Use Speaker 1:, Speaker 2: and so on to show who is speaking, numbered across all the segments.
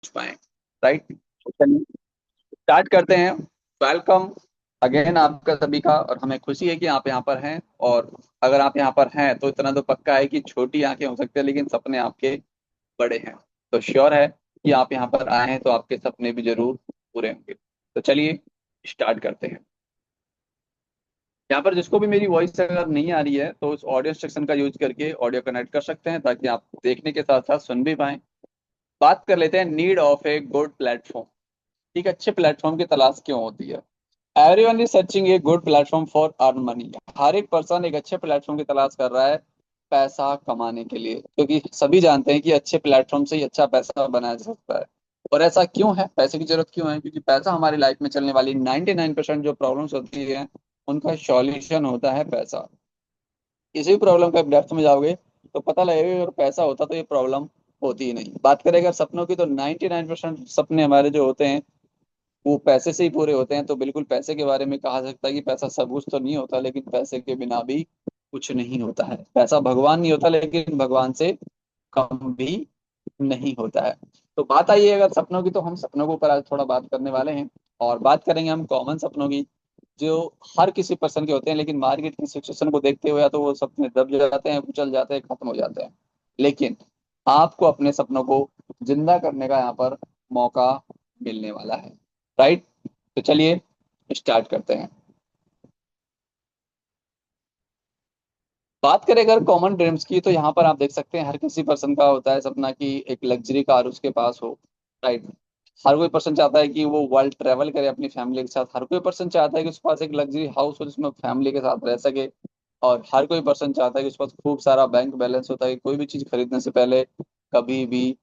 Speaker 1: पाए। Right, start करते हैं। वेलकम अगेन आपका सभी का, और हमें खुशी है कि आप यहाँ पर हैं। और अगर आप यहाँ पर हैं तो इतना तो पक्का है कि छोटी आंखें हो सकती है लेकिन सपने आपके बड़े हैं। तो श्योर है कि आप यहाँ पर आए हैं तो आपके सपने भी जरूर पूरे होंगे। तो चलिए स्टार्ट करते हैं। यहाँ पर जिसको भी मेरी वॉइस अगर नहीं आ रही है तो उस ऑडियो सेक्शन का यूज करके ऑडियो कनेक्ट कर सकते हैं ताकि आप देखने के साथ साथ सुन भी पाएं। बात कर लेते हैं need of a good platform. एक अच्छे प्लेटफॉर्म की तलाश क्यों होती है? Everyone is searching a good platform for earn money. हर एक पर्सन एक अच्छे प्लेटफॉर्म की तलाश कर रहा है पैसा कमाने के लिए, क्योंकि सभी जानते हैं कि अच्छे प्लेटफॉर्म से ही अच्छा पैसा बनाया जा सकता है। और ऐसा क्यों है, पैसे की जरूरत क्यों है? क्योंकि पैसा हमारी लाइफ में चलने वाली 99% जो प्रॉब्लम्स होती है उनका सॉल्यूशन होता है पैसा। किसी भी प्रॉब्लम का डेप्थ में जाओगे तो पता लगेगा कि अगर पैसा होता तो ये प्रॉब्लम होती ही नहीं। बात करें अगर सपनों की तो 99% सपने हमारे जो होते हैं वो पैसे से ही पूरे होते हैं। तो बिल्कुल पैसे के बारे में कहा सकता है कि पैसा सब कुछ तो नहीं होता लेकिन पैसे के बिना भी कुछ नहीं होता है। पैसा भगवान नहीं होता लेकिन भगवान से कम भी नहीं होता है। तो बात आई है अगर सपनों की तो हम सपनों के ऊपर आज थोड़ा बात करने वाले हैं। और बात करेंगे हम कॉमन सपनों की जो हर किसी पर्सन के होते हैं, लेकिन मार्केट की सिचुएशन को देखते हुए या तो वो सपने दब जाते हैं, कुचल जाते हैं, खत्म हो जाते हैं। लेकिन आपको अपने सपनों को जिंदा करने का यहाँ पर मौका मिलने वाला है। राइट, तो चलिए स्टार्ट करते हैं। बात करें अगर कॉमन ड्रीम्स की तो यहाँ पर आप देख सकते हैं हर किसी पर्सन का होता है सपना कि एक लग्जरी कार उसके पास हो। राइट, हर कोई पर्सन चाहता है कि वो वर्ल्ड ट्रेवल करे अपनी फैमिली के साथ। हर कोई पर्सन चाहता है कि उसके पास एक लग्जरी हाउस हो जिसमें फैमिली के साथ रह सके। और हर कोई पर्सन चाहता है कि उसके पास खूब सारा बैंक बैलेंस होता है कि कोई भी चीज खरीदने से पहले कभी भी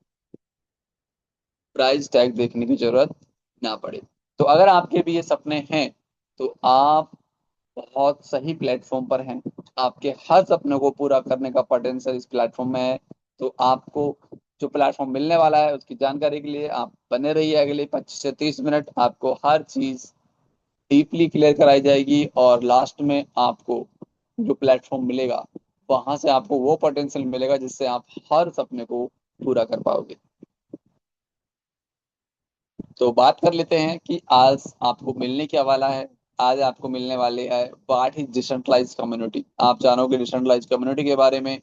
Speaker 1: प्राइस टैग देखने की जरूरत ना पड़े। तो अगर आपके भी ये सपने हैं तो आप बहुत सही प्लेटफॉर्म पर हैं। आपके हर सपनों को पूरा करने का पोटेंशियल इस प्लेटफॉर्म में है। तो आपको जो प्लेटफॉर्म मिलने वाला है उसकी जानकारी के लिए आप बने रहिए। अगले 25 से 30 मिनट आपको हर चीज डीपली क्लियर कराई जाएगी और लास्ट में आपको जो प्लेटफॉर्म मिलेगा वहां से आपको वो पोटेंशियल मिलेगा जिससे आप हर सपने को पूरा कर पाओगे। तो बात कर लेते हैं कि आज आपको मिलने क्या वाला है। आज आपको मिलने वाले है व्हाट इज डिसेंट्रलाइज कम्युनिटी। आप जानोगे डिसेंट्रलाइज कम्युनिटी के बारे में,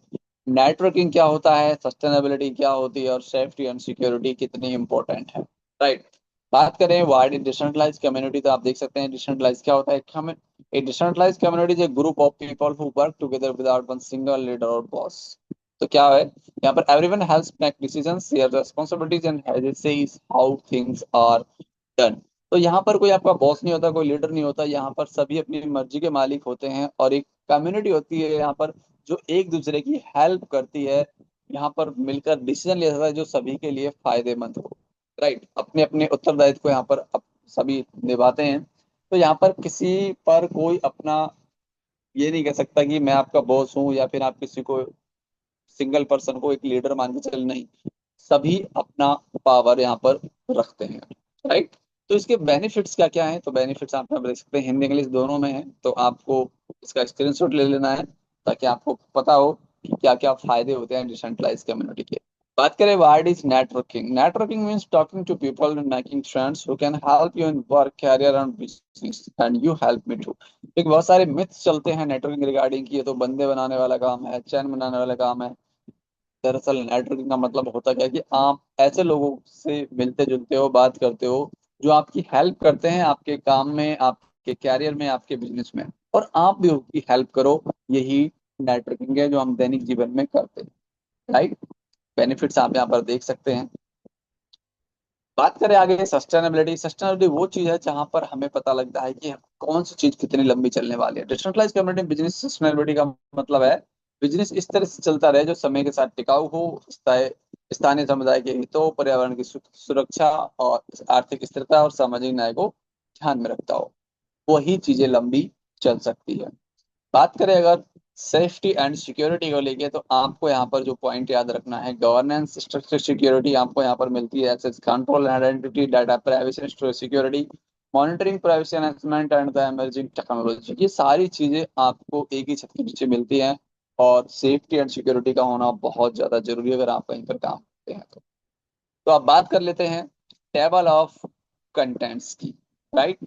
Speaker 1: नेटवर्किंग क्या होता है, सस्टेनेबिलिटी क्या होती है और सेफ्टी एंड सिक्योरिटी कितनी इंपॉर्टेंट है। राइट, बात करें व्हाट इज डिसेंट्रलाइज कम्युनिटी तो आप देख सकते हैं डिसेंट्रलाइज क्या होता है। A decentralize community is a group of people who work together without one single leader और बॉस। तो क्या है यहाँ पर? Everyone helps make decisions share responsibilities and has a say how things are done. तो यहाँ पर कोई आपका बॉस नहीं होता, कोई लीडर नहीं होता। यहाँ पर सभी अपनी मर्जी के मालिक होते हैं और एक कम्युनिटी होती है यहाँ पर जो एक दूसरे की हेल्प करती है। यहाँ पर मिलकर डिसीजन लिया जाता है जो सभी के लिए फायदेमंद हो। राइट, अपने अपने उत्तरदायित्व को यहाँ पर सभी निभाते हैं। तो यहाँ पर किसी पर कोई अपना ये नहीं कह सकता कि मैं आपका बॉस हूँ या फिर आप किसी को सिंगल पर्सन को एक लीडर मान के चल, नहीं। सभी अपना पावर यहाँ पर रखते हैं। राइट, तो इसके बेनिफिट्स क्या क्या हैं? तो बेनिफिट्स आप यहाँ पर देख सकते हैं, हिंदी इंग्लिश दोनों में है। तो आपको इसका स्क्रीनशॉट ले लेना है ताकि आपको पता हो कि क्या क्या फायदे होते हैं डिसेंट्रलाइज कम्युनिटी के। बात करें what is networking. Networking means talking to people and making friends who can help you in work career and business and you help me too. एक बहुत सारे मिथ्स चलते हैं नेटवर्किंग रिगार्डिंग की ये तो बंदे बनाने वाला काम है, चैन बनाने वाला काम है। दरअसल नेटवर्किंग का मतलब होता क्या है कि आप ऐसे लोगों से मिलते जुलते हो, बात करते हो जो आपकी हेल्प करते हैं आपके काम में, आपके कैरियर में, आपके बिजनेस में, और आप भी उनकी हेल्प करो। यही नेटवर्किंग है जो हम दैनिक जीवन में करते हैं। राइट, बेनिफिट्स आप यहाँ पर देख सकते हैं। बात करें आगे सस्टेनेबिलिटी। सस्टेनेबिलिटी वो चीज है जहां पर हमें पता लगता है कि कौन सी चीज कितनी लंबी चलने वाली है। डिसेंट्रलाइज कम्युनिटी बिजनेस सस्टेनेबिलिटी का मतलब है बिजनेस इस तरह से चलता रहे जो समय के साथ टिकाऊ हो, स्थानीय समुदाय के हितों, पर्यावरण की सुरक्षा और आर्थिक स्थिरता और सामाजिक न्याय को ध्यान में रखता हो। वही चीजें लंबी चल सकती है। बात करें अगर सेफ्टी एंड सिक्योरिटी को लेके तो आपको यहाँ पर जो पॉइंट याद रखना है, गवर्नेंस, स्ट्रक्चर, सिक्योरिटी आपको यहाँ पर मिलती है। Access control, identity, data privacy, security, monitoring, privacy enhancement and the emerging technology. ये सारी चीजें आपको एक ही छत के नीचे मिलती हैं। और सेफ्टी एंड सिक्योरिटी का होना बहुत ज्यादा जरूरी है अगर आप कहीं पर काम करते हैं तो। तो आप बात कर लेते हैं टेबल ऑफ कंटेंट्स की, राइट।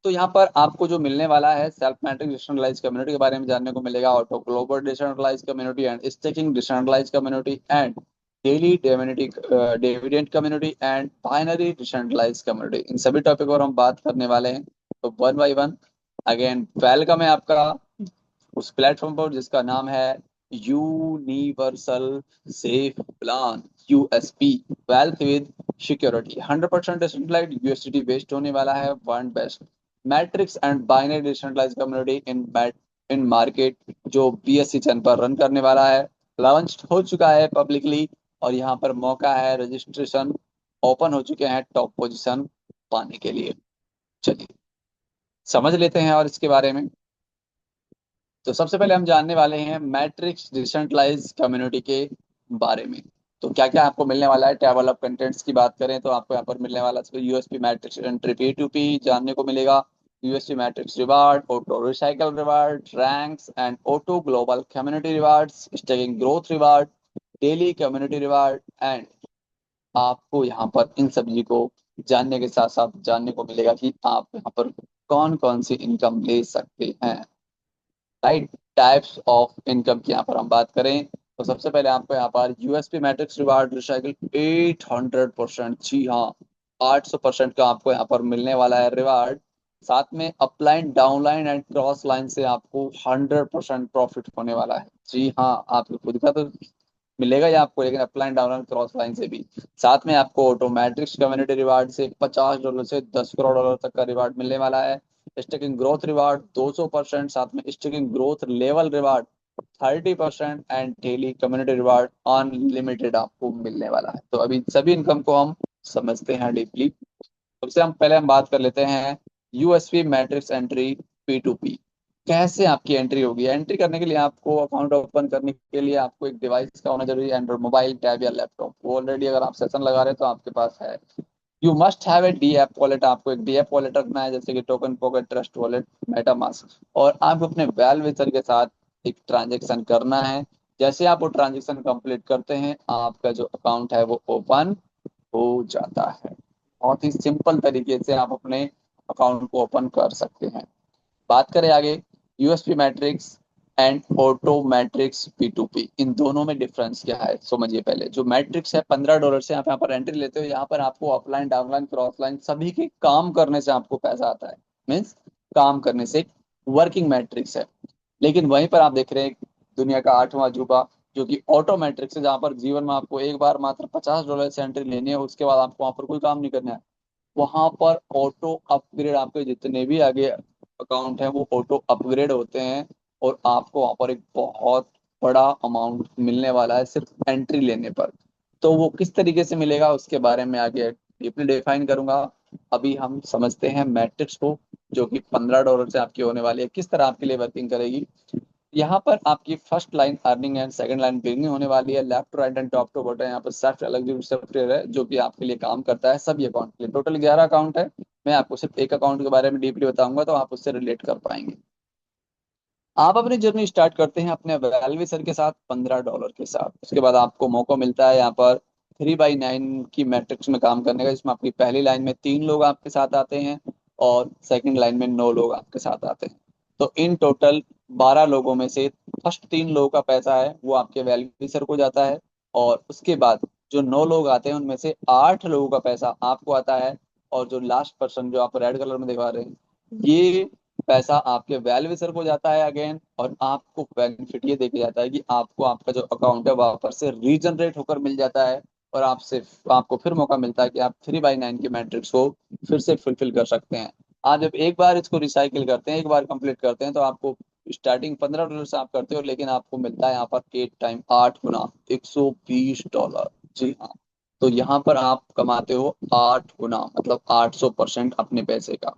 Speaker 1: तो यहाँ पर आपको जो मिलने वाला है सेल्फ मैट्रिक्स डिसेंट्रलाइज कम्युनिटी के बारे में जानने को मिलेगा, auto global decentralize community and staking decentralize community and daily dividend community and binary decentralize community, इन सभी टॉपिक पर हम बात करने वाले हैं। तो one by one, again welcome है आपका उस प्लेटफॉर्म पर जिसका नाम है universal safe plan, USP, wealth with security, 100% decentralized USDT based होने वाला है, world best matrix and binary decentralized community in market, जो बीएससी चैन पर रन करने वाला है, लॉन्च हो चुका है पब्लिकली, और यहाँ पर मौका है रजिस्ट्रेशन ओपन हो चुके हैं टॉप पोजीशन पाने के लिए। चलिए समझ लेते हैं और इसके बारे में। तो सबसे पहले हम जानने वाले हैं मैट्रिक्स डिसेंट्रलाइज कम्युनिटी के बारे में। तो क्या क्या आपको मिलने वाला है, टेबल ऑफ कंटेंट्स की बात करें तो आपको यहाँ पर मिलने वाला है यूएसपी मैट्रिक्स एंट्री P2P जानने को मिलेगा, USP matrix reward, auto recycle reward, ranks and auto global community rewards, staking growth reward, daily community reward and आपको यहाँ पर इन सभी को जानने के साथ साथ जानने को मिलेगा कि आप यहाँ पर कौन कौन सी इनकम ले सकते हैं, राइट। टाइप्स ऑफ इनकम की यहाँ पर हम बात करें तो सबसे पहले आपको यहाँ पर यूएसपी मैट्रिक्स रिवार्ड रिसाइकिल 800%, जी हाँ 800% का आपको यहाँ पर मिलने वाला है रिवार्ड। साथ में upline downline and cross line से आपको 100% प्रॉफिट होने वाला है, जी हाँ आपको खुद का तो मिलेगा ही आपको, लेकिन अपलाइन डाउनलाइन क्रॉस लाइन से भी। साथ में आपको ऑटोमेट्रिक्स कम्युनिटी रिवार्ड से $50 से $10 करोड़ तक का रिवार्ड मिलने वाला है। स्टिकिंग ग्रोथ रिवार्ड 200%, साथ में sticking growth level reward 30% and daily community reward unlimited आपको मिलने वाला है। तो अभी सभी इनकम को हम समझते हैं डीपली। सबसे हम पहले हम बात कर लेते हैं यूएसपी मैट्रिक्स एंट्री P2P, कैसे आपकी एंट्री होगी। एंट्री करने के लिए आपको अकाउंट ओपन करने के लिए आपको एक डिवाइस का होना जरूरी है, एंड्रॉइड मोबाइल, टैब या लैपटॉप। वो ऑलरेडी अगर आप सेशन लगा रहे हैं तो आपके पास है। You must have A D app wallet, आपको एक डी एप वॉलेट रखना है जैसे कि token pocket, trust wallet, MetaMask, और आपको अपने वेल विजर के साथ एक ट्रांजेक्शन करना है। जैसे आप वो ट्रांजेक्शन कंप्लीट करते हैं आपका जो अकाउंट है वो ओपन हो जाता है। बहुत ही सिंपल तरीके से आप अपने अकाउंट को ओपन कर सकते हैं। बात करें आगे USP matrix and auto matrix P2P, इन दोनों में डिफरेंस क्या है समझिए। पहले जो मैट्रिक्स है $15 से आप यहाँ पर एंट्री लेते हो, यहाँ पर आपको ऑफलाइन डाउनलाइन क्रॉस लाइन सभी के काम करने से आपको पैसा आता है, मीन्स काम करने से वर्किंग मैट्रिक्स है। लेकिन वहीं पर आप देख रहे हैं दुनिया का आठवां अजूबा जो कि ऑटो मैट्रिक्स है, जहाँ पर जीवन में आपको एक बार मात्र $50 से एंट्री लेनी है, उसके बाद आपको वहाँ पर कोई काम नहीं करना है। वहां पर ऑटो अपग्रेड, आपके जितने भी आगे अकाउंट है वो ऑटो अपग्रेड होते हैं, और आपको वहां पर एक बहुत बड़ा अमाउंट मिलने वाला है सिर्फ एंट्री लेने पर। तो वो किस तरीके से मिलेगा उसके बारे में आगे डीपली डिफाइन करूंगा। अभी हम समझते हैं मैट्रिक्स को, जो कि $15 से आपकी होने वाली है, किस तरह आपके लिए वर्किंग करेगी। यहाँ पर आपकी first line earning and second line beginning होने वाली है, left to right and top to bottom. यहाँ पर सेल्फ अलग जो सॉफ्टवेयर है जो कि आपके लिए काम करता है सभी अकाउंट के लिए। टोटल 11 अकाउंट है, मैं आपको सिर्फ एक अकाउंट के बारे में डीपली बताऊंगा तो आप उससे रिलेट कर पाएंगे। आप अपनी जर्नी स्टार्ट करते हैं अपने वैल्यू सर के साथ $15 के साथ। उसके बाद आपको मौका मिलता है यहाँ पर 3/9 की मैट्रिक्स में काम करने का, जिसमें आपकी पहली लाइन में 3 लोग आपके साथ आते हैं और सेकंड लाइन में 9 लोग आपके साथ आते हैं। तो इन टोटल 12 लोगों में से फर्स्ट 3 लोगों का पैसा है वो आपके वैल्यू सर को जाता है, और उसके बाद जो 9 लोग आते हैं उनमें से 8 लोगों का पैसा आपको आता है, और जो लास्ट पर्सन जो आप रेड कलर में दिखा रहे हैं ये पैसा आपके वेल विशर को जाता है अगेन, और आपको बेनिफिट ये देके जाता है कि आपको आपका जो अकाउंट है वापस से रीजनरेट होकर मिल जाता है, और आपसे आपको फिर मौका मिलता है कि आप 3/9 की मैट्रिक्स को फिर से फुलफिल कर सकते हैं। आप जब एक बार इसको रिसाइकिल करते हैं, एक बार कंप्लीट करते हैं, तो आपको स्टार्टिंग $15 से आप करते हो, लेकिन आपको मिलता है यहाँ पर 8 टाइम 8 गुना $120, जी हाँ। तो यहाँ पर आप कमाते हो 8 गुना, मतलब 800% अपने पैसे का।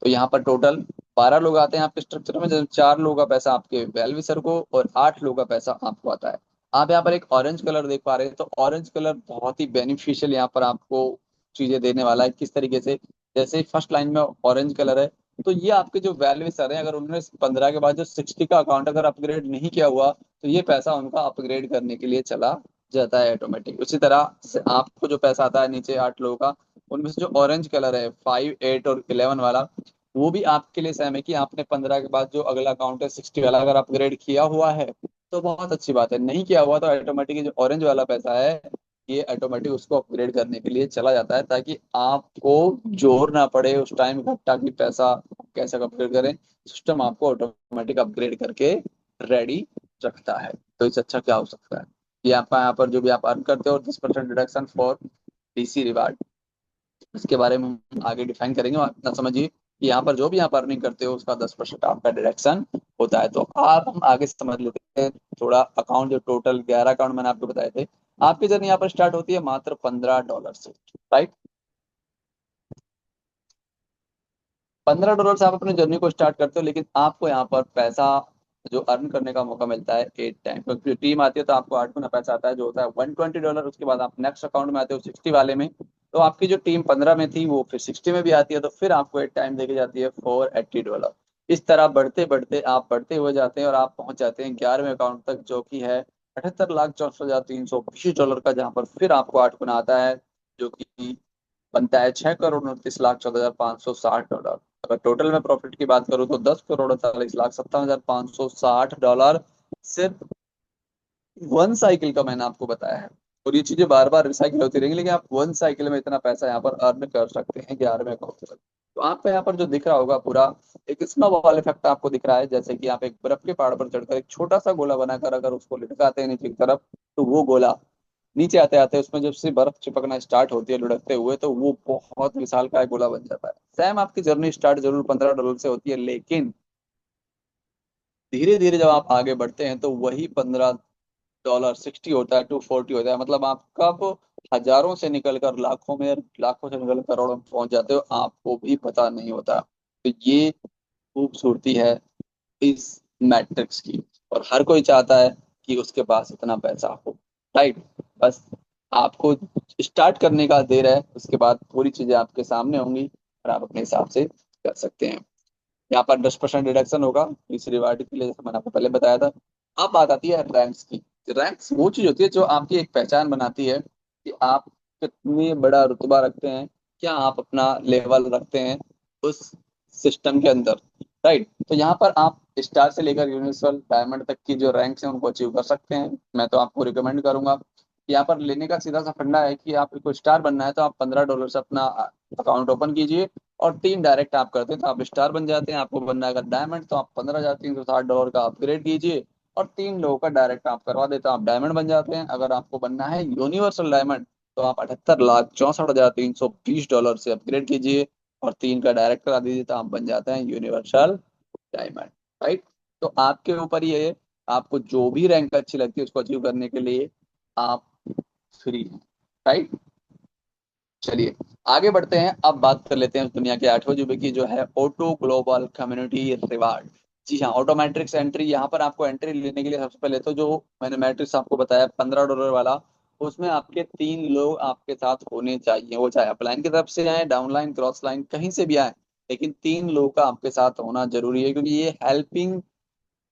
Speaker 1: तो यहाँ पर टोटल 12 लोग आते हैं आपके स्ट्रक्चर में, जब 4 लोगों का पैसा आपके वेलवी सर को और 8 लोगों का पैसा आपको आता है। आप यहाँ पर एक ऑरेंज कलर देख पा रहे हैं, तो ऑरेंज कलर बहुत ही बेनिफिशियल यहाँ पर आपको चीजें देने वाला है। किस तरीके से, जैसे फर्स्ट लाइन में ऑरेंज कलर है, तो ये आपके जो वैल्यू सर हैं, अगर उन्होंने 15 के बाद जो 60 का अकाउंट अगर अपग्रेड नहीं किया हुआ, तो ये पैसा उनका अपग्रेड करने के लिए चला जाता है ऑटोमेटिक। उसी तरह से आपको जो पैसा आता है नीचे 8 लोगों का, उनमें से जो ऑरेंज कलर है 5, 8 और 11 वाला, वो भी आपके लिए सेम है कि आपने 15 के बाद जो अगला अकाउंट है 60 वाला अगर अपग्रेड किया हुआ है तो बहुत अच्छी बात है, नहीं किया हुआ तो ऑटोमेटिक जो ऑरेंज वाला पैसा है ये ऑटोमेटिक उसको अपग्रेड करने के लिए चला जाता है, ताकि आपको जोर ना पड़े उस टाइम इकट्ठा की पैसा कैसे अपग्रेड करें। सिस्टम आपको ऑटोमेटिक अपग्रेड करके रेडी रखता है। तो इससे अच्छा क्या हो सकता है। ये आपका यहाँ पर जो भी आप अर्न करते हो 10% डिडक्शन फॉर डीसी रिवार्ड, इसके बारे में हम आगे डिफाइन करेंगे। और इतना समझिए कि यहाँ पर जो भी आप अर्निंग करते हो उसका 10% आपका डिडक्शन होता है। तो आप हम आगे समझ लेते हैं थोड़ा अकाउंट, जो टोटल 11 अकाउंट मैंने आपको बताए थे। आपकी जर्नी यहाँ पर स्टार्ट होती है मात्र $15 से, राइट। $15 से आप अपनी जर्नी को स्टार्ट करते हो, लेकिन आपको यहाँ पर पैसा जो अर्न करने का मौका मिलता है 8 टाइम, क्योंकि टीम आती है तो आपको 8 गुना पैसा आता है जो होता है $120। उसके बाद आप नेक्स्ट अकाउंट में आते हो 60 वाले में, तो आपकी जो टीम 15 में थी वो फिर 60 में भी आती है, तो फिर आपको 8 टाइम देके जाती है $480। इस तरह बढ़ते बढ़ते आप बढ़ते हुए जाते हैं और आप पहुंच जाते हैं 11वें अकाउंट तक, जो कि है $78,64,320 का, जहाँ पर फिर आपको 8 गुना आता है, जो कि बनता है $6,29,14,560। अगर टोटल में प्रॉफिट की बात करूँ तो $10,48,57,560 सिर्फ वन साइकिल का मैंने आपको बताया है। और ये चीजें बार बार रिसाइकिल होती रहेंगी, लेकिन आप वन साइकिल में इतना पैसा यहाँ पर अर्न कर सकते हैं 11वें अकाउंट तक। तो आपको यहाँ पर जो दिख रहा होगा पूरा एक स्नोबॉल इफेक्ट आपको दिख रहा है, जैसे कि आप एक बर्फ के पहाड़ पर चढ़कर एक छोटा सा गोला बनाकर अगर उसको लटकाते हैं नीचे की तरफ, तो वो गोला नीचे आते आते उसमें जब से बर्फ चिपकना स्टार्ट होती है लुढ़कते हुए, तो वो बहुत विशाल का गोला बन जाता है। सैम आपकी जर्नी स्टार्ट जरूर $15 से होती है, लेकिन धीरे धीरे जब आप आगे बढ़ते हैं तो वही $15 60 होता है, 240 होता है। मतलब आप कब हजारों से निकलकर लाखों में, लाखों से निकल करोड़ों में पहुंच जाते हो आपको भी पता नहीं होता। तो ये खूबसूरती है इस मैट्रिक्स की, और हर कोई चाहता है कि उसके पास इतना पैसा हो, राइट। बस आपको स्टार्ट करने का देर है, उसके बाद पूरी चीजें आपके सामने होंगी और आप अपने हिसाब से कर सकते हैं। यहाँ पर 10% डिडक्शन होगा इस रिवार्ड के लिए, जैसे मैंने आपको पहले बताया था। अब बात आती है रैंक्स की। रैंक्स वो चीज होती है जो आपकी एक पहचान बनाती है कि आप कितनी बड़ा रुतबा रखते हैं, क्या आप अपना लेवल रखते हैं उस सिस्टम के अंदर, राइट। तो यहाँ पर आप स्टार से लेकर यूनिवर्सल डायमंड तक की जो रैंक्स हैं उनको अचीव कर सकते हैं। मैं तो आपको रिकमेंड करूंगा कि यहाँ पर लेने का सीधा सा फंडा है कि आपको स्टार बनना है तो आप $15 से अपना अकाउंट ओपन कीजिए, और 3 डायरेक्ट आप करते हैं तो आप स्टार बन जाते हैं। आपको बनना है अगर डायमंड तो आप $15,360 का अपग्रेड कीजिए, और 3 लोगों का डायरेक्ट आप करवा देते हैं, आप डायमंड बन जाते हैं। अगर आपको बनना है यूनिवर्सल डायमंड तो आप $78,64,320 से अपग्रेड कीजिए, और 3 का डायरेक्ट करा दीजिए, तो आप बन जाते हैं यूनिवर्सल डायमंड, राइट। तो आपके ऊपर ये है, आपको जो भी रैंक अच्छी लगती है उसको अचीव करने के लिए आप फ्री हैं, राइट। चलिए आगे बढ़ते हैं, अब बात कर लेते हैं उस दुनिया के 8वें की, जो है ऑटो ग्लोबल कम्युनिटी रिवार्ड। जी हाँ, ऑटो मैट्रिक्स एंट्री। यहाँ पर आपको एंट्री लेने के लिए सबसे पहले तो जो मैंने मैट्रिक्स आपको बताया $15 वाला, उसमें आपके 3 लोग आपके साथ होने चाहिए, वो चाहे अपलाइन की तरफ से आए, डाउनलाइन, क्रॉस लाइन, कहीं से भी आए, लेकिन 3 लोग का आपके साथ होना जरूरी है, क्योंकि ये हेल्पिंग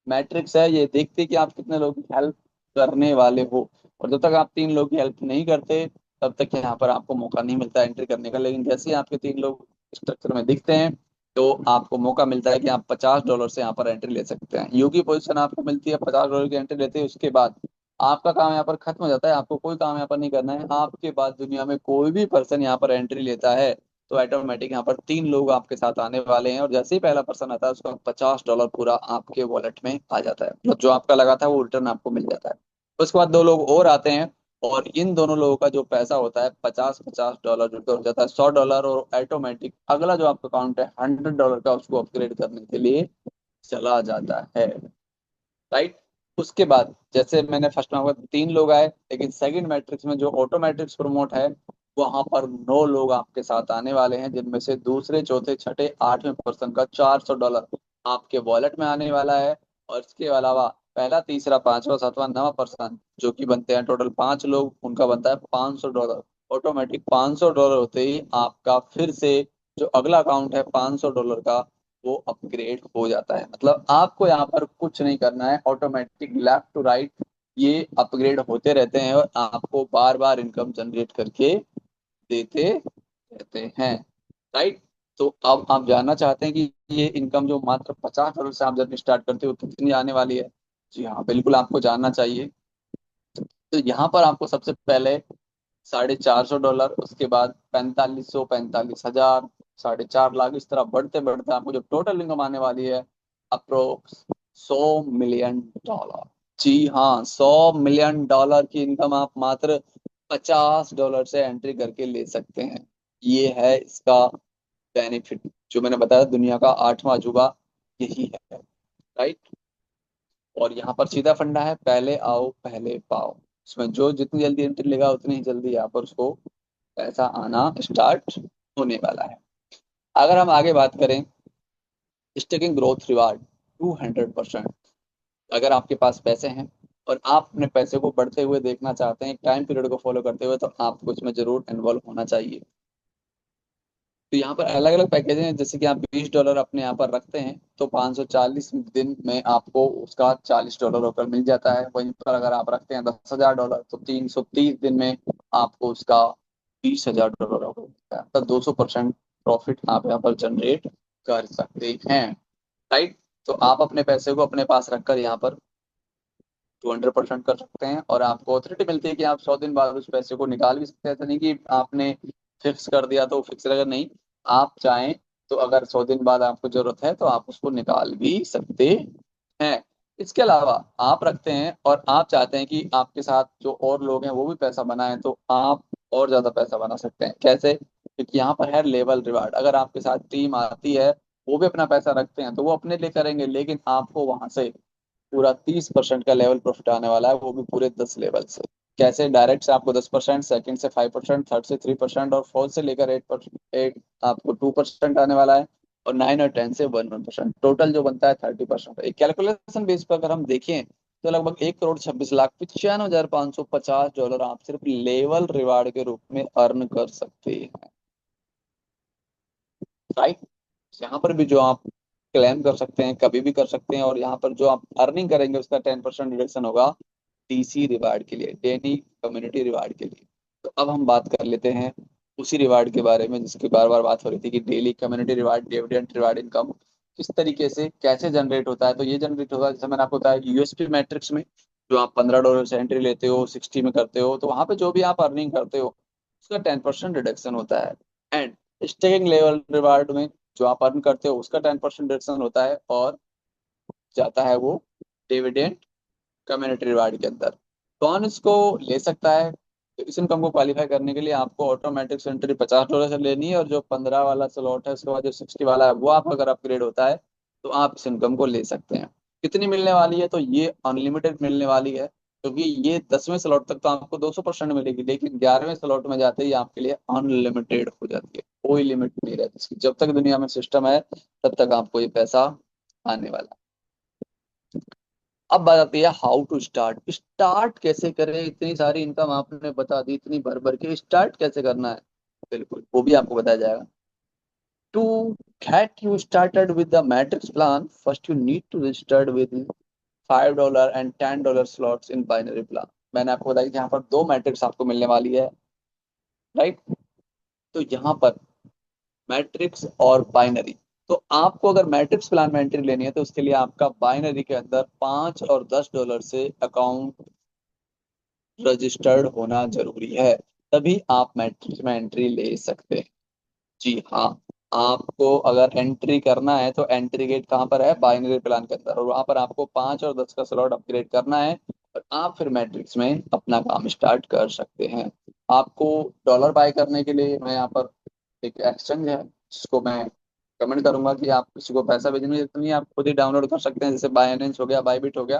Speaker 1: मैट्रिक्स है। ये देखते कि आप कितने लोगों की हेल्प करने वाले हो, और जब तक आप 3 लोग की हेल्प नहीं करते तब तक यहाँ पर आपको मौका नहीं मिलता एंट्री करने का। लेकिन जैसे ही आपके 3 लोग स्ट्रक्चर में दिखते हैं तो आपको मौका मिलता है कि आप $50 से यहाँ पर एंट्री ले सकते हैं। यू की पोजीशन आपको मिलती है, $50 की एंट्री लेते हैं, उसके बाद आपका काम यहाँ पर खत्म हो जाता है। आपको कोई काम यहाँ पर नहीं करना है। आपके बाद दुनिया में कोई भी पर्सन यहाँ पर एंट्री लेता है तो ऑटोमेटिक यहाँ पर 3 लोग आपके साथ आने वाले हैं, और जैसे ही पहला पर्सन आता है उसका $50 पूरा आपके वॉलेट में आ जाता है, मतलब जो आपका लगा था वो रिटर्न आपको मिल जाता है। उसके बाद 2 लोग और आते हैं, और इन दोनों लोगों का जो पैसा होता है 50-50 डॉलर जुड़कर हो जाता है $100, और ऑटोमेटिक अगला जो आपका अकाउंट है $100 का उसको अपग्रेड करने के लिए चला जाता है, राइट। उसके बाद जैसे मैंने फर्स्ट में आपको 3 लोग आए, लेकिन सेकंड मैट्रिक्स में जो ऑटो मैट्रिक्स प्रमोट है वहां पर 9 लोग आपके साथ आने वाले हैं, जिनमें से दूसरे, चौथे, छठे, 8वें पर्सन का $400 आपके वॉलेट में आने वाला है। और इसके अलावा पहला, तीसरा, पांचवा, सातवां, नवा पर्सन, जो कि बनते हैं टोटल 5 लोग, उनका बनता है $500। ऑटोमेटिक $500 होते ही आपका फिर से जो अगला अकाउंट है $500 का वो अपग्रेड हो जाता है। मतलब आपको यहाँ पर कुछ नहीं करना है, ऑटोमेटिक लेफ्ट टू राइट ये अपग्रेड होते रहते हैं और आपको बार बार इनकम जनरेट करके देते रहते हैं। राइट। तो अब आप जानना चाहते हैं कि ये इनकम जो मात्र $50 से आप जब स्टार्ट करते हो तो कितनी आने वाली है। जी हाँ, बिल्कुल आपको जानना चाहिए। तो यहाँ पर आपको सबसे पहले $450, उसके बाद 4500, 45,000, 4.5 लाख, इस तरह बढ़ते बढ़ते आपको जो टोटल इनकम आने वाली है अप्रोक्स $100 मिलियन। जी हाँ, $100 मिलियन की इनकम आप मात्र $50 से एंट्री करके ले सकते हैं। ये है इसका बेनिफिट, जो मैंने बताया दुनिया का 8वां अजूबा यही है। राइट। और यहाँ पर सीधा फंडा है, पहले आओ पहले पाओ। इसमें जो जितनी जल्दी एंट्री लेगा उतनी ही जल्दी यहाँ पर उसको पैसा आना स्टार्ट होने वाला है। अगर हम आगे बात करें, स्टेकिंग ग्रोथ रिवार्ड 200%। अगर आपके पास पैसे हैं और आप अपने पैसे को बढ़ते हुए देखना चाहते हैं एक टाइम पीरियड को फॉलो करते हुए, तो आपको इसमें जरूर इन्वॉल्व होना चाहिए। तो यहाँ पर अलग अलग पैकेज हैं, जैसे कि आप $20 अपने यहाँ पर रखते हैं तो 540 दिन में आपको उसका $40 होकर मिल जाता है। वहीं पर अगर आप रखते हैं $10,000 तो 330 दिन में आपको उसका $20,000 होकर मिलता है। तो 200% प्रॉफिट आप यहाँ पर जनरेट कर सकते हैं। राइट। तो आप अपने पैसे को अपने पास रखकर यहाँ पर 200% कर सकते हैं और आपको अथॉरिटी मिलती है कि आप 100 दिन बाद उस पैसे को निकाल भी सकते हैं। ऐसा नहीं कि आपने फिक्स कर दिया तो फिक्स रहेगा, नहीं। आप चाहें तो अगर 100 दिन बाद आपको जरूरत है तो आप उसको निकाल भी सकते हैं। इसके अलावा आप रखते हैं और आप चाहते हैं कि आपके साथ जो और लोग हैं वो भी पैसा बनाएं, तो आप और ज्यादा पैसा बना सकते हैं। कैसे? क्योंकि यहाँ पर है लेवल रिवार्ड। अगर आपके साथ टीम आती है, वो भी अपना पैसा रखते हैं, तो वो अपने लिए करेंगे, लेकिन आपको वहां से पूरा 30% का लेवल प्रॉफिट आने वाला है, वो भी पूरे 10 लेवल से। कैसे? डायरेक्ट से आपको 10%, सेकंड से 5%, थर्ड से 3% और फोर्थ से लेकर 8%, 8 आपको 2% आने वाला है। और 9 और 10 से 1%, टोटल जो बनता है 30%। एक कैलकुलेशन बेस पर अगर हम देखें तो लगभग 1,26,95,550 डॉलर आप सिर्फ लेवल रिवार्ड के रूप में अर्न कर सकते हैं। राइट। यहाँ पर भी जो आप क्लेम कर सकते हैं, कभी भी कर सकते हैं, और यहाँ पर जो आप अर्निंग करेंगे उसका 10% डिडक्शन होगा डीसी रिवार्ड के लिए, डेली कम्युनिटी रिवार्ड के लिए। तो अब हम बात कर लेते हैं उसी रिवार्ड के बारे में जिसकी बार बार बात हो रही थी कि daily community reward, dividend reward income किस तरीके से कैसे जनरेट होता है। तो ये जनरेट होता है, जैसे मैंने आपको बताया, यूएसपी मैट्रिक्स में। जो आप $15 से एंट्री लेते हो, 60 में करते हो, तो वहां पे जो भी आप अर्निंग करते हो उसका 10% रिडक्शन होता है। एंड स्टेकिंग लेवल रिवार्ड में जो आप अर्न करते हो उसका 10% रिडक्शन होता है, और जाता है वो डिविडेंड कम्युनिटी रिवार्ड के अंदर। कौन इसको ले सकता है? तो इस इनकम को क्वालिफाई करने के लिए आपको ऑटोमेटिक एंट्री $50 से लेनी है, और जो 15 वाला स्लॉट है उसके बाद जो 60 वाला है वो आप अगर अपग्रेड होता है तो आप इस इनकम को ले सकते हैं। कितनी मिलने वाली है? तो ये अनलिमिटेड मिलने वाली है, क्योंकि ये 10वें स्लॉट तक तो आपको 200% मिलेगी, लेकिन 11वें स्लॉट में जाते ही आपके लिए अनलिमिटेड हो जाती है। कोई लिमिट नहीं रहती इसकी, जब तक दुनिया में सिस्टम है तब तक आपको ये पैसा आने वाला है। अब बात आती है हाउ टू स्टार्ट। स्टार्ट कैसे करें? इतनी सारी इनकम आपने बता दी, इतनी भर भर के, स्टार्ट कैसे करना है? बिल्कुल वो भी आपको बताया जाएगा। To get you started with the matrix plan, first you need to register with $5 and $10 slots in binary plan। मैंने आपको बताया कि यहाँ पर दो मैट्रिक्स आपको मिलने वाली है। राइट। तो यहाँ पर मैट्रिक्स और बाइनरी। तो आपको अगर मैट्रिक्स प्लान में एंट्री लेनी है तो उसके लिए आपका बाइनरी के अंदर 5 और $10 से अकाउंट रजिस्टर्ड होना जरूरी है, तभी आप मैट्रिक्स में एंट्री ले सकते हैं। जी हाँ। आपको अगर एंट्री करना है तो एंट्री गेट कहाँ पर है? बाइनरी प्लान के अंदर, और वहां पर आपको 5 और 10 का स्लॉट अपग्रेड करना है, और आप फिर मैट्रिक्स में अपना काम स्टार्ट कर सकते हैं। आपको डॉलर बाय करने के लिए मैं यहाँ पर एक एक्सचेंज है जिसको मैं कमेंट करूंगा कि आप किसी को पैसा भेजने की जरूरत नहीं है, आप खुद ही डाउनलोड कर सकते हैं। जैसे बाइनेंस हो गया, बाईबिट हो गया,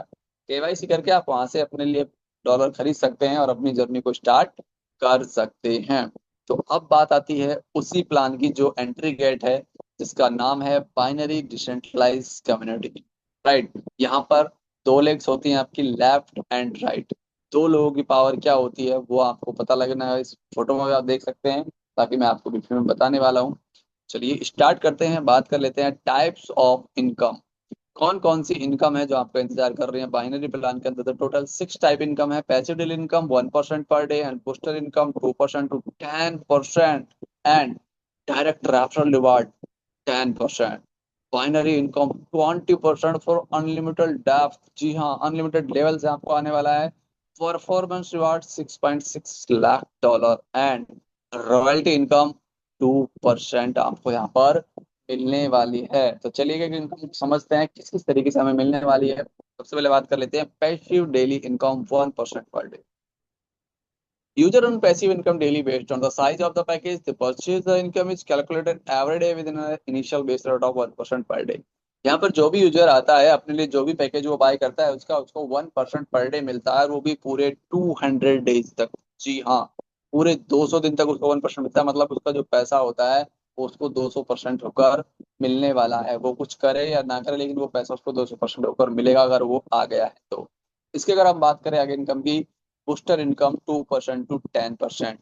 Speaker 1: केवाईसी करके आप वहां से अपने लिए डॉलर खरीद सकते हैं और अपनी जर्नी को स्टार्ट कर सकते हैं। तो अब बात आती है उसी प्लान की जो एंट्री गेट है, जिसका नाम है बाइनरी डिसेंट्रलाइज कम्युनिटी। राइट। यहाँ पर दो लेग्स होती हैं आपकी, लेफ्ट एंड राइट। दो लोगों की पावर क्या होती है वो आपको पता लगना है, इस फोटो में आप देख सकते हैं, ताकि मैं आपको बीच में बताने वाला हूँ। चलिए स्टार्ट करते हैं, बात कर लेते हैं टाइप्स ऑफ इनकम। कौन कौन सी इनकम है जो आपका इंतजार कर रही है बाइनरी प्लान के अंदर? तो टोटल 6 टाइप इनकम है। Passive daily income 1% per day, and booster income 2% to 10%, and direct referral reward 10%। Binary income 20% for unlimited depth. जी हाँ, अनलिमिटेड लेवल से आपको आने वाला है। Performance reward $6.6 lakh, and royalty income 2% आपको यहाँ पर मिलने वाली है। तो चलिए कि इनकम समझते हैं किस किस तरीके से हमें मिलने वाली है। सबसे पहले बात कर लेते हैं passive daily income 1% per day. User earn passive income daily based on the size of the package they purchase. The income is calculated every day within an initial base rate of 1% per day. यहाँ पर जो भी user आता है अपने लिए जो भी पैकेज वो बाय करता है उसका उसको 1% पर डे मिलता है, और वो भी पूरे 200 डेज तक। जी हाँ, पूरे 200 दिन तक उसको 1% मिलता है। मतलब उसका जो पैसा होता है वो उसको 200% होकर मिलने वाला है। वो कुछ करे या ना करे लेकिन वो पैसा उसको 200% होकर मिलेगा अगर वो आ गया है तो। इसकी अगर हम बात करें आगे इनकम की, बूस्टर इनकम 2% टू 10%।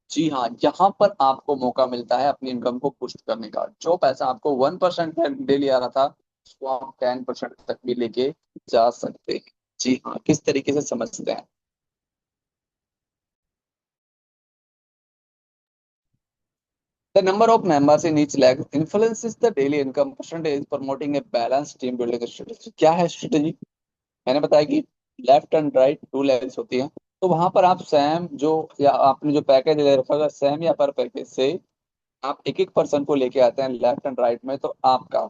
Speaker 1: जी हाँ, यहाँ पर आपको मौका मिलता है अपनी इनकम को बूस्ट करने का। जो पैसा आपको 1% डेली आ रहा था उसको आप 10% तक भी लेके जा सकते हैं। जी हाँ, किस तरीके से समझते हैं? The number of members in each leg influences the daily income percentage, promoting a balanced team building strategy। क्या है स्ट्रेटेजी? मैंने बताया कि left and right two levels होती हैं। तो वहां पर आप सैम जो या आपने जो पैकेज ले रखा होगा सैम या पर पैकेज से आप एक एक पर्सन को लेके आते हैं लेफ्ट एंड राइट में, तो आपका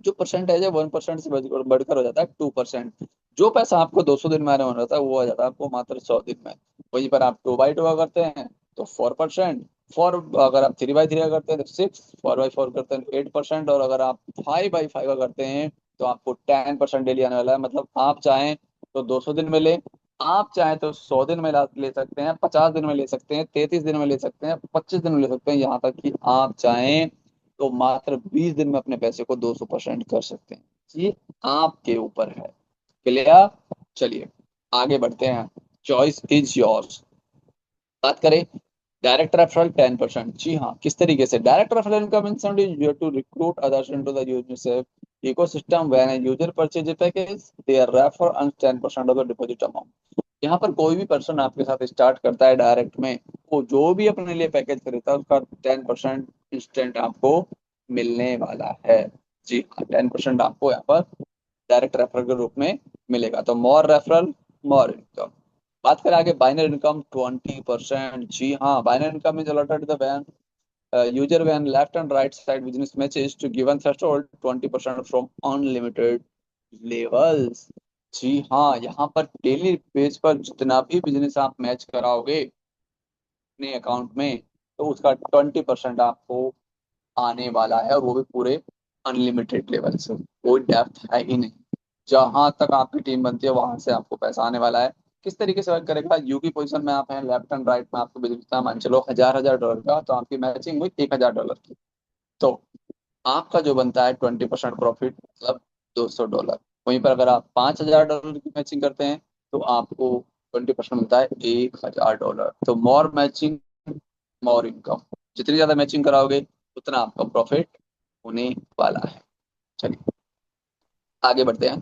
Speaker 1: जो परसेंटेज है 1% से बढ़कर हो जाता है 2%। जो पैसा आपको 200 दिन में आने वाला था वो आ जाता है आपको मात्र 100 दिन में। वहीं पर आप 2x2 करते हैं तो 4%। फोर अगर आप 3x3 करते हैं तो 6, 4x4 करते हैं तो 8%, और अगर आप 5x5 करते हैं तो आपको 10% डेली आने वाला है। मतलब आप चाहें तो 200 दिन में ले, आप चाहें तो 100 दिन में ले सकते हैं, 50 दिन में ले सकते हैं, 33 दिन में ले सकते हैं, 25 दिन में ले सकते हैं, यहाँ तक कि आप चाहें तो मात्र 20 दिन में अपने पैसे को 200% कर सकते हैं। ये आपके ऊपर है। क्लियर? चलिए आगे बढ़ते हैं। Choice is yours. बात करें डायरेक्ट रेफरल 10%। जी हाँ, किस तरीके से direct referral income incent is used to recruit others into the Unisafe ecosystem. When a user purchase a package they are refer earn 10% of the deposit amount. यहाँ पर कोई भी पर्सन आपके साथ स्टार्ट करता है डायरेक्ट में, वो जो भी अपने लिए पैकेज खरीदता है उसका 10% इंस्टेंट आपको मिलने वाला है। जी हाँ, 10% आपको यहाँ पर डायरेक्ट रेफरल के रूप में मिलेगा। तो मोर रेफरल मोर इनकम। बात करें आगे बाइनरी इनकम 20%। जी हाँ, binary income is allotted the when user when left and right side business matches to given threshold 20% from unlimited levels. जी हाँ, यहाँ पर डेली बेस पर जितना भी बिजनेस आप मैच कराओगे अपने अकाउंट में तो उसका 20% आपको आने वाला है, और वो भी पूरे अनलिमिटेड लेवल से। कोई डेप्थ है ही नहीं। जहां तक आपकी टीम बनती है वहां से आपको पैसा आने वाला है। किस तरीके से वर्क करेगा? यू की पोजीशन में आप हैं, लेफ्ट एंड राइट में आपको बिजनेस था मान चलो $1000 का, तो आपकी मैचिंग हुई $1000 की। तो आपका जो बनता है 20% प्रॉफिट मतलब $200। वहीं पर अगर आप $5000 की मैचिंग करते हैं तो आपको 20% मिलता है $1000। तो मोर मैचिंग मोर इनकम। जितनी ज्यादा मैचिंग कराओगे उतना आपका प्रॉफिट होने वाला है। चलिए आगे बढ़ते हैं।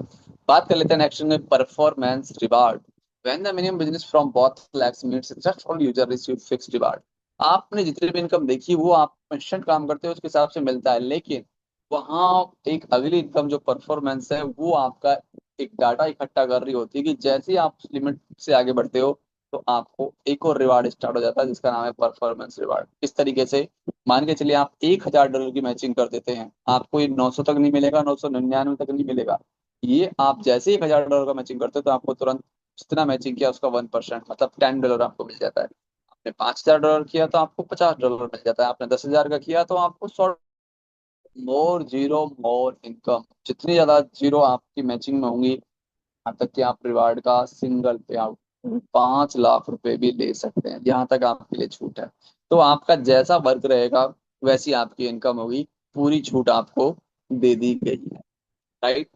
Speaker 1: बात कर लेते हैं नेक्स्ट में performance reward. When the minimum business from both flags meets successful user receive fixed reward. आपने जितनी भी इनकम देखी वो आप इंस्टेंट काम करते हो उसके हिसाब से मिलता है, लेकिन वहाँ एक अगली इनकम जो परफॉर्मेंस है वो आपका एक डाटा इकट्ठा कर रही होती है कि जैसे ही आप लिमिट से आगे बढ़ते हो तो आपको एक और रिवार्ड स्टार्ट हो जाता है जिसका नाम है परफॉर्मेंस रिवार्ड। इस तरीके से मान के चलिए आप $1000 की मैचिंग कर देते हैं, आपको ये 900 तक नहीं मिलेगा, 999 तक नहीं मिलेगा। ये आप जैसे ही $1000 का मैचिंग करते हो तो आपको तुरंत जितना मैचिंग किया उसका 1% मतलब $10 आपको मिल जाता है। आपने $5000 किया तो आपको $50 मिल जाता है। आपने 10,000 का किया तो आपको 100। मोर जीरो मोर इनकम। जितनी ज्यादा जीरो आपकी मैचिंग में होंगी यहाँ तक कि आप रिवार्ड का सिंगल पे आउट 5 लाख रुपए भी ले सकते हैं, यहाँ तक आपके लिए छूट है। तो आपका जैसा वर्क रहेगा वैसी आपकी इनकम होगी। पूरी छूट आपको दे दी गई है। राइट?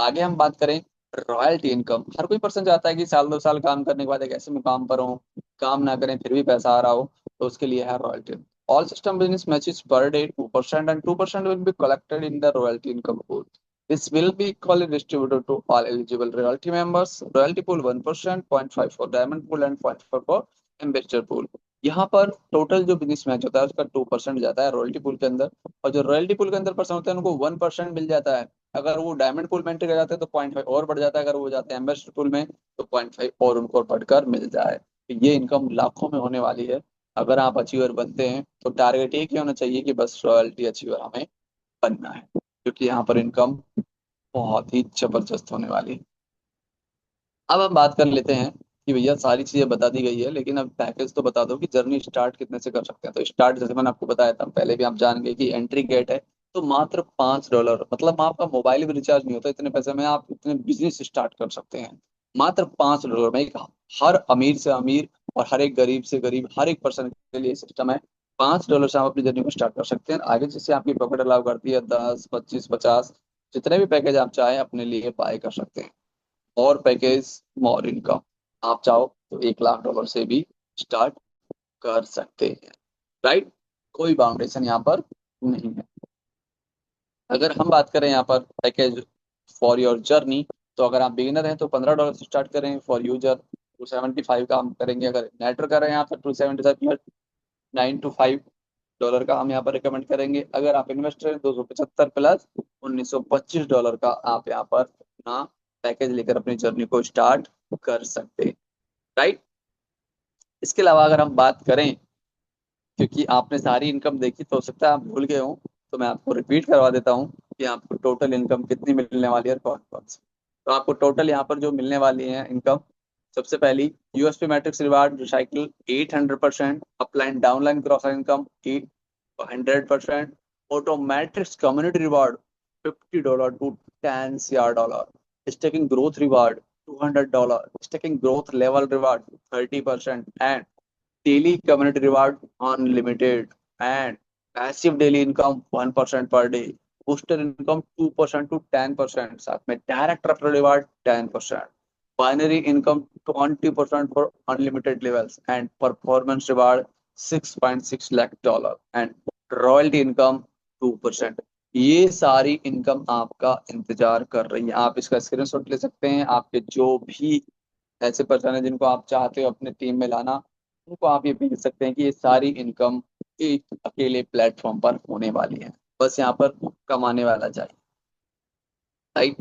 Speaker 1: आगे हम बात करें रॉयल्टी इनकम। हर कोई पर्सन चाहता है कि साल 2 साल काम करने के बाद एक ऐसे मुकाम पर हो, काम ना करें फिर भी पैसा आ रहा हो, तो उसके लिए है royalty. All system business matches per day 2% and 2% will be collected in the royalty income pool. This will be equally distributed to all eligible royalty members. Royalty pool 1%, 0.5 for diamond pool and 0.5 for investor pool. यहाँ पर total जो business match होता है उसका 2% जाता है royalty pool के अंदर, और जो रॉयल्टी पूल के अंदर पर्सन होते हैं उनको 1% मिल जाता है। अगर वो डायमंड पूल में एंट्री कर जाते हैं तो 0.5 और बढ़ जाता है, अगर वो जाते हैं एम्बेसडर पूल में तो 0.5 और उनको बढ़कर मिल जाए। तो ये इनकम लाखों में होने वाली है। अगर आप अचीवर बनते हैं तो टारगेट एक ही होना चाहिए कि बस रॉयल्टी अचीवर हमें बनना है, क्योंकि यहाँ पर इनकम बहुत ही जबरदस्त होने वाली है। अब हम बात कर लेते हैं कि भैया सारी चीजें बता दी गई है, लेकिन अब पैकेज तो बता दो कि जर्नी स्टार्ट कितने से कर सकते हैं। तो स्टार्ट जैसे मैंने आपको बताया था पहले भी, आप जान गए कि एंट्री गेट है तो मात्र $5, मतलब आपका मोबाइल भी रिचार्ज नहीं होता, इतने पैसे में आप इतने बिजनेस स्टार्ट कर सकते हैं। मात्र $5 में एक, हर अमीर से अमीर और हर एक गरीब से गरीब हर एक पर्सन के लिए सिस्टम है। $5 से आप अपनी जर्नी को स्टार्ट कर सकते हैं। आगे जैसे आपकी पॉकेट अलाउ करती है 10, 25, 50, जितने भी पैकेज आप चाहें अपने लिए बाय कर सकते हैं। और पैकेज मोर इनकम, आप चाहो तो $1 लाख से भी स्टार्ट कर सकते हैं। राइट, कोई बाउंडेशन यहाँ पर नहीं है। अगर हम बात करें यहाँ पर पैकेज फॉर योर जर्नी, तो अगर आप बिगिनर हैं तो $15 से स्टार्ट करें। फॉर यूजर 275 का हम करेंगे। अगर नेटर कर रहे हैं यहाँ पर 275 $9 to $5 का हम यहाँ पर रिकमेंड करेंगे। अगर आप इन्वेस्टर हैं 275 प्लस $1925 का आप यहाँ पर अपना पैकेज लेकर अपनी जर्नी को स्टार्ट कर सकते हैं। राइट, इसके अलावा अगर हम बात करें, क्योंकि आपने सारी इनकम देखी तो हो सकता है आप भूल गए हो, तो मैं आपको रिपीट करवा देता हूँ कि आपको टोटल इनकम कितनी मिलने वाली है और कौन कौन सी। तो आपको टोटल यहाँ पर जो मिलने वाली है इनकम, सबसे पहली USP matrix reward recycle 800%, upline downline cross income 100%, auto matrix community reward $50 to $10 CR, staking growth reward $200, staking growth level reward 30%, and daily community reward unlimited, and passive daily income 1% per day, booster income 2% to 10%, साथ में direct referral reward 10%, binary income 20% for unlimited levels, and performance reward $6.6 lakh, and royalty income 2%। ये सारी income आपका इंतजार कर रही है। आप इसका स्क्रीनशॉट ले सकते हैं। आपके जो भी ऐसे पर्सन है जिनको आप चाहते हो अपने टीम में लाना, उनको आप ये भेज सकते हैं कि ये सारी इनकम एक अकेले प्लेटफॉर्म पर होने वाली है। बस यहाँ पर कमाने वाला चाहिए। राइट,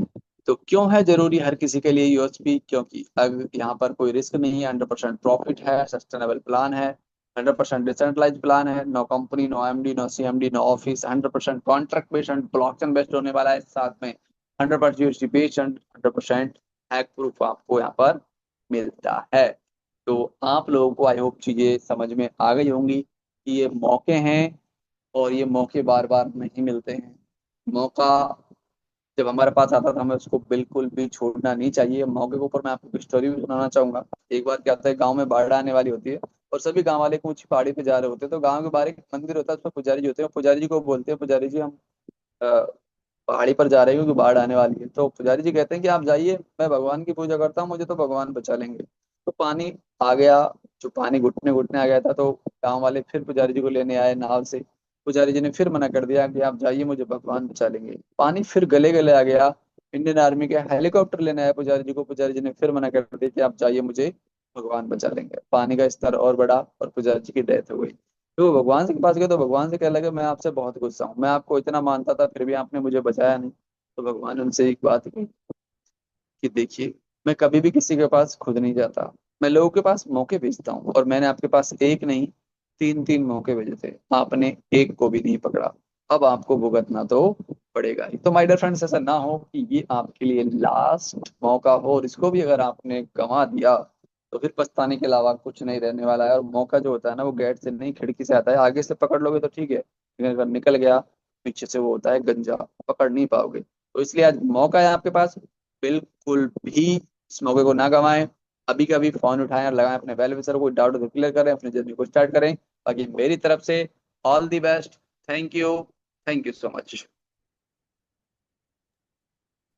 Speaker 1: तो क्यों है जरूरी हर किसी के लिए यूएसपी? क्योंकि अब यहाँ पर कोई रिस्क नहीं है, 100% प्रॉफिट है, सस्टेनेबल प्लान है, 100% डिसेंट्रलाइज प्लान है, no company, no MD, no CMD, no office, 100% contract based and blockchain based होने वाला है। साथ में 100% USD based and 100% hack proof आपको यहाँ पर मिलता है। तो आप लोगों को आई होप चीजें समझ में आ गई होंगी कि ये मौके हैं और ये मौके बार बार नहीं मिलते हैं। मौका जब हमारे पास आता था हमें उसको बिल्कुल भी छोड़ना नहीं चाहिए। मौके के ऊपर मैं आपको एक स्टोरी भी सुनाना चाहूंगा। एक बार क्या होता है, गांव में बाढ़ आने वाली होती है और सभी गांव वाले ऊंची पहाड़ी पे जा रहे होते हैं। तो गांव के बाहर एक मंदिर होता है, उसमें पुजारी जी होते हैं। पुजारी जी को बोलते हैं, पुजारी जी हम अ, पहाड़ी पर जा रहे हो क्योंकि बाढ़ आने वाली है। तो पुजारी जी कहते हैं कि आप जाइए, मैं भगवान की पूजा करता हूँ, मुझे तो भगवान बचा लेंगे। तो पानी आ गया, जो पानी घुटने घुटने आ गया था, तो गांव वाले फिर पुजारी जी को लेने आए नाव से। पुजारी जी ने फिर मना कर दिया कि आप जाइए, मुझे भगवान बचा लेंगे। पानी फिर गले गले आ गया। इंडियन आर्मी के हेलीकॉप्टर लेने आया पुजारी जी को। पुजारी जी ने फिर मना कर दिया कि आप जाइए, मुझे भगवान बचा लेंगे। पानी का स्तर और बढ़ा और पुजारी जी की डेथ हो गई। तो वो भगवान से के पास गए तो भगवान से कहने लगे, मैं आपसे बहुत गुस्सा हूँ, मैं आपको इतना मानता था फिर भी आपने मुझे बचाया नहीं। तो भगवान उनसे एक बात कही कि देखिए, मैं कभी भी किसी के पास खुद नहीं जाता, मैं लोगों के पास मौके भेजता हूँ। और मैंने आपके पास एक नहीं, तीन तीन मौके भेजे थे, आपने एक को भी नहीं पकड़ा। अब आपको भुगतना तो पड़ेगा ही। तो माय डियर फ्रेंड्स, ऐसा ना हो कि ये आपके लिए लास्ट मौका हो और इसको भी अगर आपने गंवा दिया तो फिर पछताने के अलावा कुछ नहीं रहने वाला है। और मौका जो होता है ना, वो गेट से नहीं खिड़की से आता है। आगे से पकड़ लोगे तो ठीक है, लेकिन अगर निकल गया पीछे से, वो होता है गंजा, पकड़ नहीं पाओगे। तो इसलिए आज मौका है आपके पास, बिल्कुल भी इस मौके को ना गंवाएं। अभी कभी फोन उठाएं और लगाएं अपने वेल विशर को, डाउट को क्लियर करें, अपनी जर्नी को स्टार्ट करें। बाकी मेरी तरफ से all the best. Thank you, thank you so much.